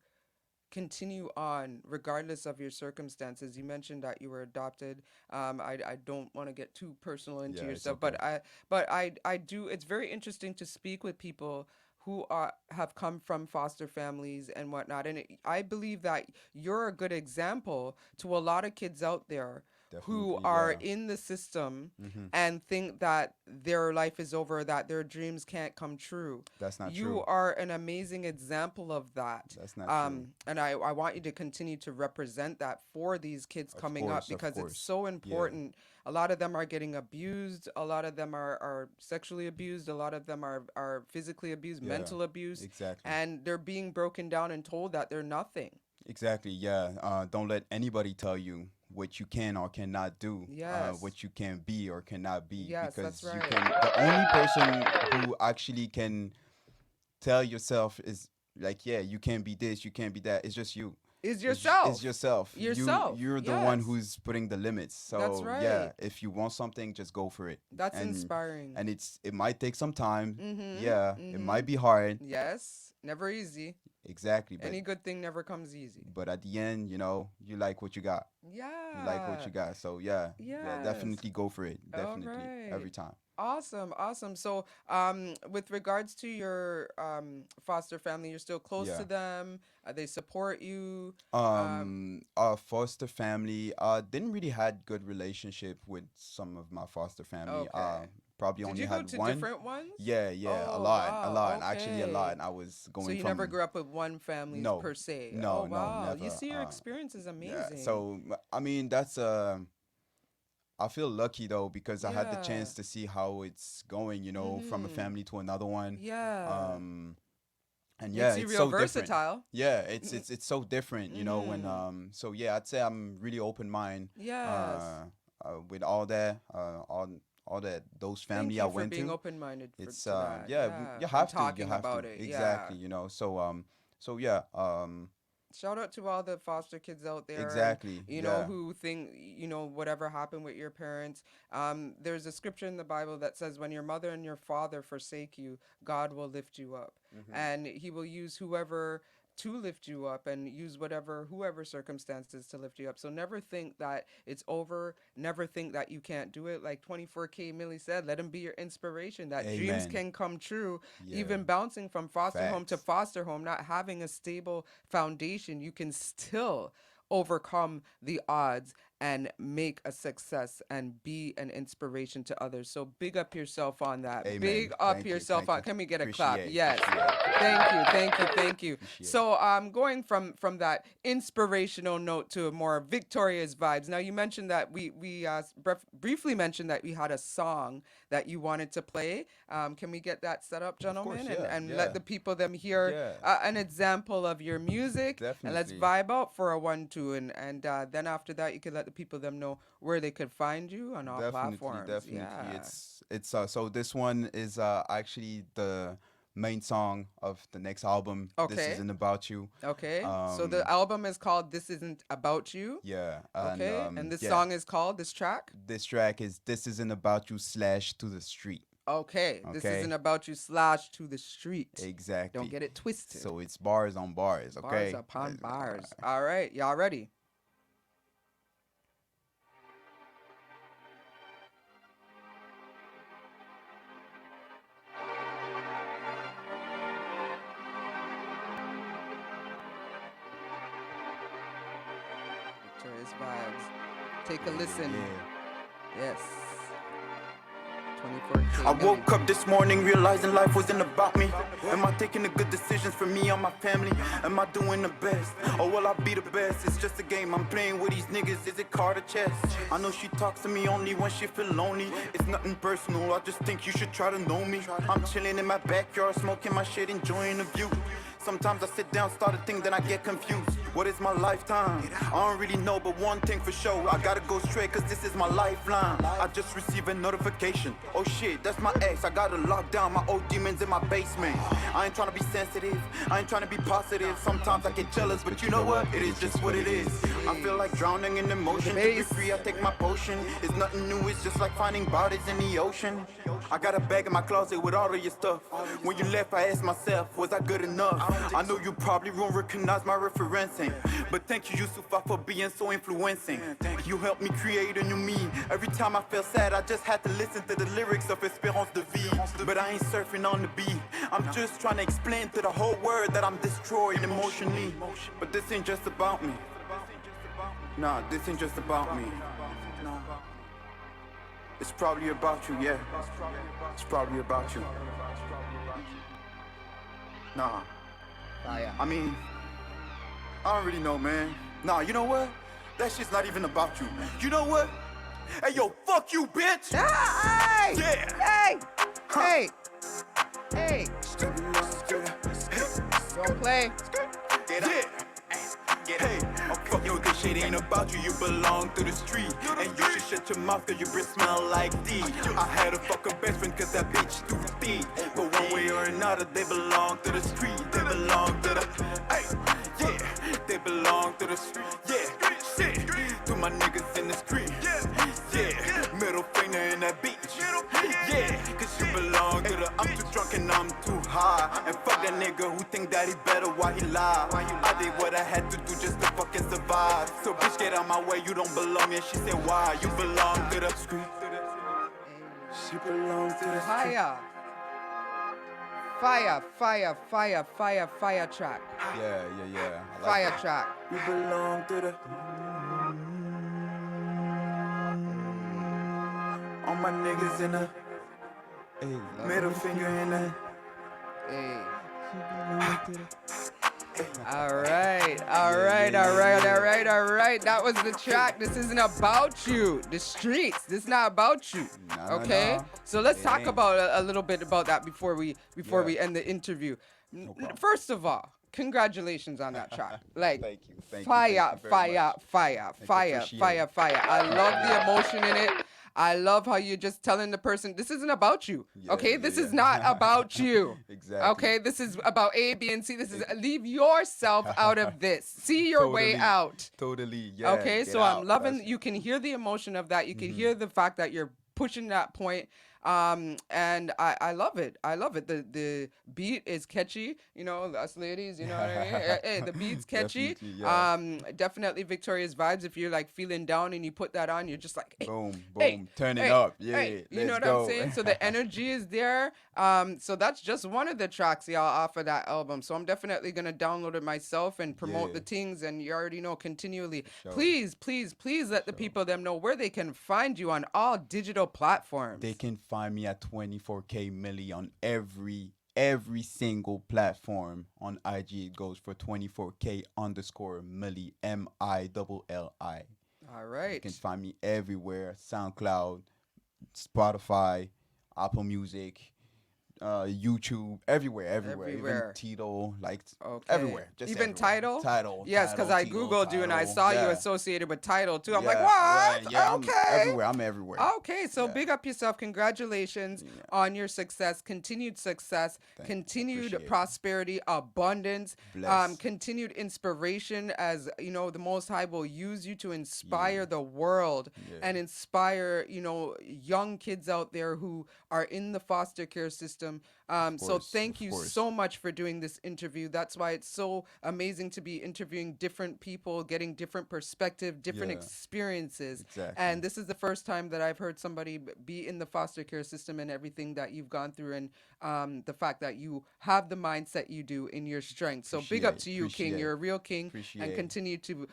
Speaker 1: continue on regardless of your circumstances. You mentioned that you were adopted. I don't want to get too personal into
Speaker 2: Yeah,
Speaker 1: your
Speaker 2: it's
Speaker 1: stuff,
Speaker 2: okay.
Speaker 1: but I do. It's very interesting to speak with people who have come from foster families and whatnot. And I believe that you're a good example to a lot of kids out there who
Speaker 2: Definitely,
Speaker 1: are
Speaker 2: yeah.
Speaker 1: in the system
Speaker 2: Hmm.
Speaker 1: and think that their life is over, that their dreams can't come true.
Speaker 2: That's not
Speaker 1: You
Speaker 2: true.
Speaker 1: are an amazing example of that.
Speaker 2: That's not true.
Speaker 1: And I want you to continue to represent that for these kids
Speaker 2: Of
Speaker 1: coming up,
Speaker 2: course, of
Speaker 1: because it's
Speaker 2: course.
Speaker 1: so
Speaker 2: Yeah,
Speaker 1: important. A lot of them are getting abused. A lot of them are sexually abused. A lot of them are physically abused,
Speaker 2: yeah.
Speaker 1: mental abuse,
Speaker 2: Exactly.
Speaker 1: and they're being broken down and told that they're nothing.
Speaker 2: Exactly. Yeah. Don't let anybody tell you what you can or cannot do,
Speaker 1: Yes.
Speaker 2: what you can be or cannot be,
Speaker 1: Yes, that's
Speaker 2: because you
Speaker 1: right.
Speaker 2: can. The only person who actually can tell yourself is like, yeah, you can't be this, you can't be that. It's just you.
Speaker 1: Is
Speaker 2: It's
Speaker 1: yourself.
Speaker 2: yourself.
Speaker 1: Yourself.
Speaker 2: You're the one
Speaker 1: Yes.
Speaker 2: who's putting the limits.
Speaker 1: That's
Speaker 2: So yeah,
Speaker 1: right.
Speaker 2: if you want something, just go for it.
Speaker 1: That's
Speaker 2: And
Speaker 1: inspiring.
Speaker 2: it might take some time.
Speaker 1: Mm-hmm.
Speaker 2: Yeah, it
Speaker 1: Mm-hmm.
Speaker 2: might be hard.
Speaker 1: Yes. Never easy.
Speaker 2: Exactly, but
Speaker 1: Any good thing never comes easy.
Speaker 2: at the end, you like what you got. You like what
Speaker 1: Yeah.
Speaker 2: you got. So yeah, yeah,
Speaker 1: Yes.
Speaker 2: definitely go for it.
Speaker 1: All
Speaker 2: Definitely
Speaker 1: right.
Speaker 2: every time.
Speaker 1: Awesome. Awesome. So, with regards to your foster family, you're still close to
Speaker 2: Yeah.
Speaker 1: them. They support you.
Speaker 2: Our foster family didn't really had good relationship with some of my foster family.
Speaker 1: Okay.
Speaker 2: Probably
Speaker 1: Did
Speaker 2: only
Speaker 1: you go
Speaker 2: had
Speaker 1: to
Speaker 2: one.
Speaker 1: different ones?
Speaker 2: Yeah, yeah,
Speaker 1: Oh,
Speaker 2: a
Speaker 1: wow.
Speaker 2: lot, actually a lot.
Speaker 1: Okay.
Speaker 2: And I was
Speaker 1: So
Speaker 2: going
Speaker 1: you never
Speaker 2: from
Speaker 1: grew up with one family
Speaker 2: no,
Speaker 1: per se. Oh,
Speaker 2: no, no,
Speaker 1: wow. You
Speaker 2: never.
Speaker 1: see, your experience is
Speaker 2: Yeah.
Speaker 1: amazing.
Speaker 2: So I mean, that's I feel lucky though because I had the
Speaker 1: Yeah.
Speaker 2: chance to see how it's going, from a
Speaker 1: Mm-hmm.
Speaker 2: family to another one.
Speaker 1: Yeah.
Speaker 2: Um, and yeah,
Speaker 1: Makes you
Speaker 2: it's
Speaker 1: real
Speaker 2: so different.
Speaker 1: versatile.
Speaker 2: Yeah, it's so different, when
Speaker 1: Mm-hmm.
Speaker 2: so yeah, I'd say I'm really open mind
Speaker 1: Yes.
Speaker 2: uh, with all that all that those
Speaker 1: Thank
Speaker 2: family I
Speaker 1: you for
Speaker 2: went
Speaker 1: being
Speaker 2: to.
Speaker 1: open-minded
Speaker 2: It's
Speaker 1: to that.
Speaker 2: yeah,
Speaker 1: Yeah,
Speaker 2: you
Speaker 1: and
Speaker 2: have to
Speaker 1: talking about it. Yeah.
Speaker 2: exactly, so yeah,
Speaker 1: Shout out to all the foster kids out there, and
Speaker 2: exactly, yeah.
Speaker 1: who think, whatever happened with your parents. There's a scripture in the Bible that says, when your mother and your father forsake you, God will lift you up,
Speaker 2: Hmm.
Speaker 1: and He will use whoever to lift you up, and use whoever circumstances to lift you up. So never think that it's over. Never think that you can't do it. Like 24K Milli said, let him be your inspiration. That dreams
Speaker 2: Amen.
Speaker 1: can come true.
Speaker 2: Yeah,
Speaker 1: Even bouncing from foster home to
Speaker 2: facts.
Speaker 1: foster home, not having a stable foundation, you can still overcome the odds and make a success and be an inspiration to others. So big up yourself on that.
Speaker 2: Amen.
Speaker 1: Big up
Speaker 2: Thank you,
Speaker 1: yourself
Speaker 2: thank
Speaker 1: on.
Speaker 2: you.
Speaker 1: Can we get a clap?
Speaker 2: Appreciate,
Speaker 1: Yes.
Speaker 2: appreciate.
Speaker 1: Thank you, thank you, thank you.
Speaker 2: Appreciate.
Speaker 1: So going from that inspirational note to a more victorious vibes. Now you mentioned that we briefly mentioned that we had a song that you wanted to play. Can we get that set up, gentlemen,
Speaker 2: course, yeah,
Speaker 1: and
Speaker 2: yeah.
Speaker 1: let the people them hear
Speaker 2: Yeah.
Speaker 1: an example of your music, and let's
Speaker 2: Definitely.
Speaker 1: vibe out for a 1-2, and then after that you can let the people them know where they could find you on all platforms.
Speaker 2: Definitely.
Speaker 1: Yeah.
Speaker 2: It's so this one is actually the main song of the next album. This
Speaker 1: Okay.
Speaker 2: isn't about you.
Speaker 1: Okay. So the album is called This Isn't About You.
Speaker 2: Yeah.
Speaker 1: Okay. And this
Speaker 2: yeah,
Speaker 1: song is called, this track?
Speaker 2: this track is This Isn't About You / To the Street.
Speaker 1: Okay. This
Speaker 2: Okay.
Speaker 1: isn't about you / To the street.
Speaker 2: Exactly.
Speaker 1: Don't get it twisted.
Speaker 2: So it's bars on bars, okay?
Speaker 1: Bars upon bars. All right. Y'all ready? Victorious vibes. Take a listen.
Speaker 2: Yeah.
Speaker 1: Yes. 24K
Speaker 4: I
Speaker 1: Milli.
Speaker 4: woke up this morning realizing life wasn't about me. Am I taking the good decisions for me and my family? Am I doing the best? Or will I be the best? It's just a game I'm playing with these niggas. Is it card or chess? I know she talks to me only when she feel lonely. It's nothing personal, I just think you should try to know me. I'm chilling in my backyard, smoking my shit, enjoying the view. Sometimes I sit down, start to think, then I get confused. What is my lifetime? I don't really know, but one thing for sure, I gotta go straight, cause this is my lifeline. I just received a notification. Oh shit, that's my ex. I gotta lock down my old demons in my basement. I ain't trying to be sensitive, I ain't trying to be positive. Sometimes I get jealous, but you know what? It is just what it is. I feel like drowning in emotion. To be free, I take my potion. It's nothing new, it's just like finding bodies in the ocean. I got a bag in my closet with all of your stuff. When you left, I asked myself, was I good enough? I know you probably won't recognize my referencing, but thank you, Yusufa, for being so influencing. You helped me create a new me. Every time I felt sad, I just had to listen to the lyrics of Espérance de Vie. But I ain't surfing on the beat. I'm just trying to explain to the whole world that I'm destroyed emotionally. But this ain't just about me. Nah, this ain't just about me. It's probably about you, yeah. It's probably about you. Nah. I mean, I don't really know, man. Nah, you know what? That shit's not even about you. You know what? Hey, yo, fuck you, bitch!
Speaker 1: Hey!
Speaker 4: Yeah!
Speaker 1: Hey! Hey! Hey! Don't play.
Speaker 4: Yeah! Hey, I'm fucking with this shit ain't about you, you belong to the street. And you should shut your mouth cause your breath smell like D. I had a fucking best friend cause that bitch too thick. But one way or another, they belong to the street. They belong to the, hey, yeah. They belong to the street, yeah. Shit, to my niggas in the street, yeah. Middle finger in that beach, yeah. Cause you belong to the, I'm too drunk and I'm too high. And fuck that nigga who think that he better while he lie. I did what I had to do just to fucking survive. So bitch, get out my way, you don't belong. And she said, why? You belong to the street. She belongs to the street.
Speaker 1: Fire track.
Speaker 2: Yeah. I like
Speaker 1: Fire
Speaker 2: that.
Speaker 1: track.
Speaker 4: You belong to the. All my niggas in the
Speaker 2: Hey,
Speaker 4: middle finger in the.
Speaker 1: Hey. All right. That was the track. This isn't about you. The streets. This is not about you.
Speaker 2: Nah,
Speaker 1: Okay.
Speaker 2: nah.
Speaker 1: So let's
Speaker 2: It
Speaker 1: talk
Speaker 2: ain't.
Speaker 1: about a little bit about that before we
Speaker 2: Yeah.
Speaker 1: end the interview.
Speaker 2: problem.
Speaker 1: First of all, congratulations on that track. Like
Speaker 2: Thank you. Thank you.
Speaker 1: fire,
Speaker 2: Thank you very much.
Speaker 1: fire. I love the emotion in it. I love how you're just telling the person, this isn't about you.
Speaker 2: Yeah,
Speaker 1: Okay,
Speaker 2: yeah,
Speaker 1: this
Speaker 2: yeah.
Speaker 1: is not about you.
Speaker 2: Exactly.
Speaker 1: Okay, this is about A, B, and C. This is leave yourself out of this. See your way
Speaker 2: Totally.
Speaker 1: out.
Speaker 2: Totally, yeah.
Speaker 1: Okay,
Speaker 2: get
Speaker 1: so
Speaker 2: out.
Speaker 1: I'm loving.
Speaker 2: That's-
Speaker 1: You can hear the emotion of that. You can hear the fact that you're pushing that point. And I love it. I love it. The beat is catchy. You know, us ladies. You know what I mean? Hey, the beat's catchy.
Speaker 2: Definitely, yeah.
Speaker 1: Definitely Victorious Vibes. If you're like feeling down and you put that on, you're just like, hey,
Speaker 2: Boom,
Speaker 1: hey,
Speaker 2: boom, turn it
Speaker 1: hey,
Speaker 2: up. Yeah,
Speaker 1: hey. You know
Speaker 2: let's
Speaker 1: what I'm
Speaker 2: go.
Speaker 1: saying? So the energy is there. So that's just one of the tracks, y'all, off of that album. So I'm definitely gonna download it myself and promote
Speaker 2: Yeah.
Speaker 1: the things. And you already know, continually.
Speaker 2: Sure.
Speaker 1: Please, please, please let the people them know where they can find you on all digital platforms.
Speaker 2: They can find me at 24K Milli on every single platform. On IG it goes for 24K underscore Milli, MILLI.
Speaker 1: All
Speaker 2: You
Speaker 1: right.
Speaker 2: can find me everywhere: SoundCloud, Spotify, Apple Music, YouTube, everywhere.
Speaker 1: Everywhere.
Speaker 2: Even Tito, like
Speaker 1: Okay.
Speaker 2: everywhere. Just
Speaker 1: Even
Speaker 2: everywhere.
Speaker 1: Tidal? Yes, because I
Speaker 2: Tidal,
Speaker 1: Googled you and I saw you
Speaker 2: yeah.
Speaker 1: associated with Tidal too. I'm
Speaker 2: Yeah,
Speaker 1: like, what?
Speaker 2: right, yeah,
Speaker 1: Okay.
Speaker 2: I'm everywhere.
Speaker 1: Okay, so
Speaker 2: Yeah.
Speaker 1: big up yourself. Congratulations on your success, continued success, continued
Speaker 2: appreciate it.
Speaker 1: prosperity, abundance,
Speaker 2: Bless.
Speaker 1: continued inspiration as, you know, the Most High will use you to inspire the world and inspire, you know, young kids out there who are in the foster care system. So thank you so much for doing this interview. That's why it's so amazing to be interviewing different people, getting different perspective, different
Speaker 2: Yeah.
Speaker 1: experiences.
Speaker 2: Exactly.
Speaker 1: And this is the first time that I've heard somebody be in the foster care system and everything that you've gone through, and the fact that you have the mindset you do in your strength. So big up to you, King. You're a real king, and continue to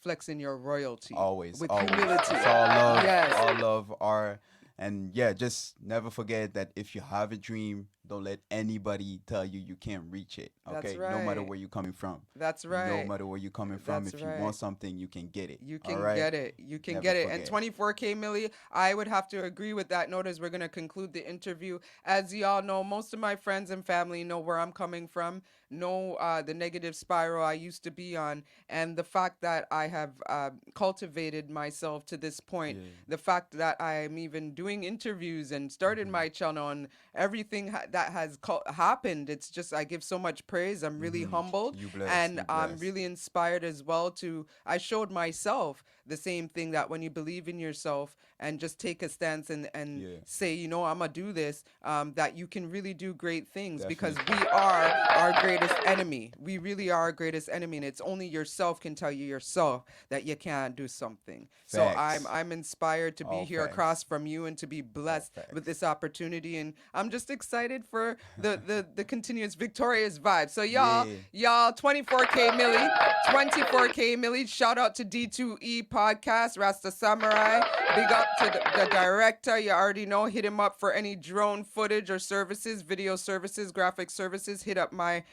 Speaker 1: flex in your royalty.
Speaker 2: Always.
Speaker 1: With
Speaker 2: always.
Speaker 1: humility.
Speaker 2: It's all love.
Speaker 1: Yes.
Speaker 2: All love. And yeah, just never forget that if you have a dream, don't let anybody tell you you can't reach it.
Speaker 1: That's
Speaker 2: Okay? No matter
Speaker 1: right.
Speaker 2: where you're coming from.
Speaker 1: That's right.
Speaker 2: No matter where you're coming from,
Speaker 1: That's
Speaker 2: if you
Speaker 1: right.
Speaker 2: want something, you can get it.
Speaker 1: You can
Speaker 2: all right?
Speaker 1: get it. You can
Speaker 2: Never
Speaker 1: get it. And
Speaker 2: forget.
Speaker 1: 24K Milli, I would have to agree with that note as we're going to conclude the interview. As y'all know, most of my friends and family know where I'm coming from, know the negative spiral I used to be on, and the fact that I have cultivated myself to this point, the fact that I'm even doing interviews and started my channel and everything that has happened. It's just, I give so much praise. I'm really humbled.
Speaker 2: You bless,
Speaker 1: And
Speaker 2: you
Speaker 1: I'm
Speaker 2: bless.
Speaker 1: really inspired as well I showed myself the same thing, that when you believe in yourself and just take a stance and say, you know, I'm gonna do this, that you can really do great things. Because we are our greatest enemy. We really are our greatest enemy, and it's only yourself can tell you yourself that you can't do something. So
Speaker 2: Facts.
Speaker 1: I'm inspired to be
Speaker 2: All
Speaker 1: here
Speaker 2: facts.
Speaker 1: across from you and to be blessed with this opportunity, and I'm just excited for the continuous victorious vibe. So y'all 24K Milli, 24K Milli, shout out to D2E podcast, Rasta Samurai, big up to the director. You already know, hit him up for any drone footage or services, video services, graphic services. Hit up my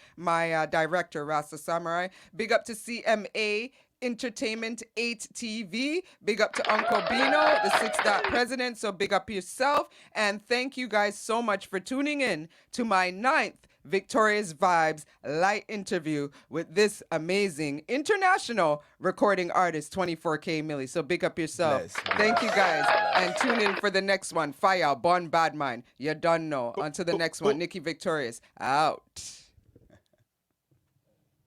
Speaker 1: director, Rasta Samurai. Big up to CMA Entertainment 8 TV. Big up to Uncle Bino, the 6 Dot president. So big up yourself. And thank you guys so much for tuning in to my 9th Victorious Vibes light interview with this amazing international recording artist, 24K Milli. So big up yourself.
Speaker 2: Bless.
Speaker 1: Thank you guys. And tune in for the next one. Fire, Bon Bad Mind. You done know. Until the next one, Nikki Victorious out.